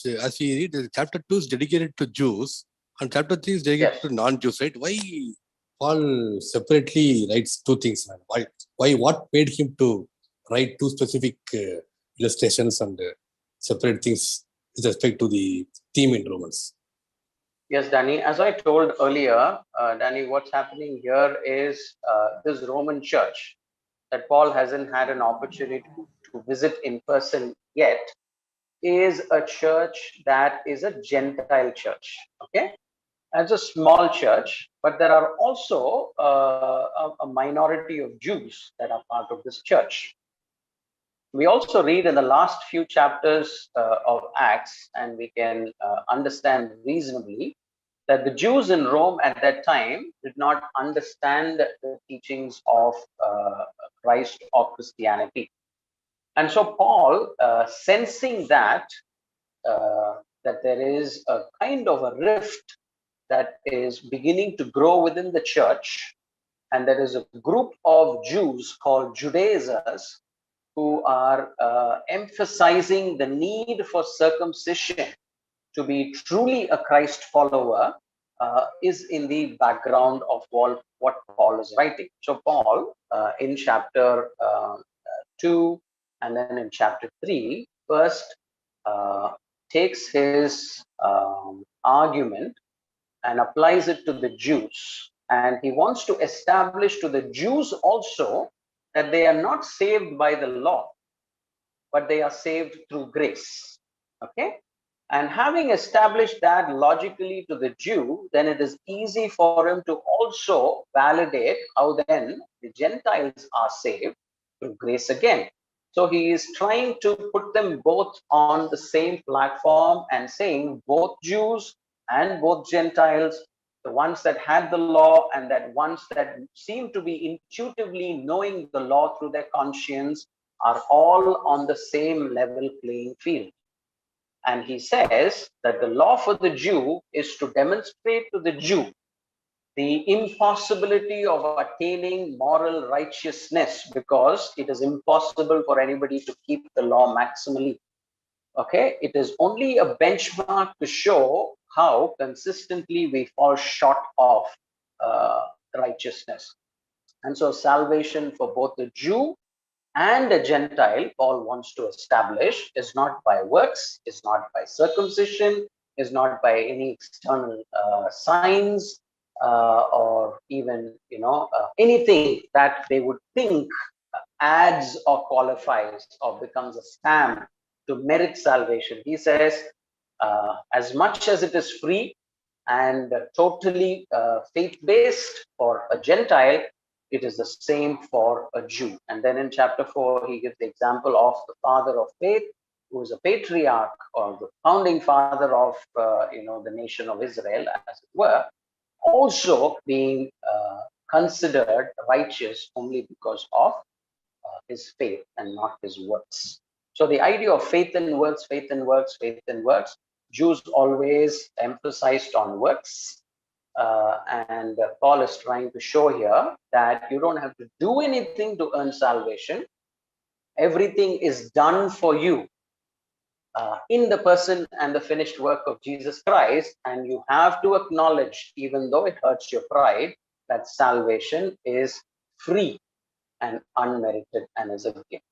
as we read, chapter 2 is dedicated to Jews and chapter 3 is dedicated to non-Jews, right? Why Paul separately writes two things, man? Why? What made him to write two specific illustrations and separate things with respect to the theme in Romans? Yes, Danny, as I told earlier, Danny, what's happening here is this Roman church that Paul hasn't had an opportunity to visit in person yet is a church that is a Gentile church, okay? As a small church, but there are also a minority of Jews that are part of this church. We also read in the last few chapters of Acts, and we can understand reasonably that the Jews in Rome at that time did not understand the teachings of Christ or Christianity. And so Paul, sensing that there is a kind of a rift that is beginning to grow within the church, and there is a group of Jews called Judaizers who are emphasizing the need for circumcision to be truly a Christ follower, is in the background of what Paul is writing. So Paul, in chapter 2 and then in chapter 3, first takes his argument and applies it to the Jews. And he wants to establish to the Jews also that they are not saved by the law, but they are saved through grace. Okay? And having established that logically to the Jew, then it is easy for him to also validate how then the Gentiles are saved through grace again. So he is trying to put them both on the same platform and saying both Jews and both Gentiles, the ones that had the law and that ones that seem to be intuitively knowing the law through their conscience, are all on the same level playing field. And he says that the law for the Jew is to demonstrate to the Jew the impossibility of attaining moral righteousness, because it is impossible for anybody to keep the law maximally. Okay, it is only a benchmark to show how consistently we fall short of righteousness. And so salvation for both the Jew and a Gentile, Paul wants to establish, is not by works, is not by circumcision, is not by any external signs, or even anything that they would think adds or qualifies or becomes a stamp to merit salvation. He says, as much as it is free and totally faith-based for a Gentile, it is the same for a Jew. And then in chapter 4, he gives the example of the father of faith, who is a patriarch or the founding father of the nation of Israel, as it were, also being considered righteous only because of his faith and not his works. So the idea of faith and works, faith and works, faith and works, Jews always emphasized on works. And Paul is trying to show here that you don't have to do anything to earn salvation. Everything is done for you in the person and the finished work of Jesus Christ. And you have to acknowledge, even though it hurts your pride, that salvation is free and unmerited and is a gift.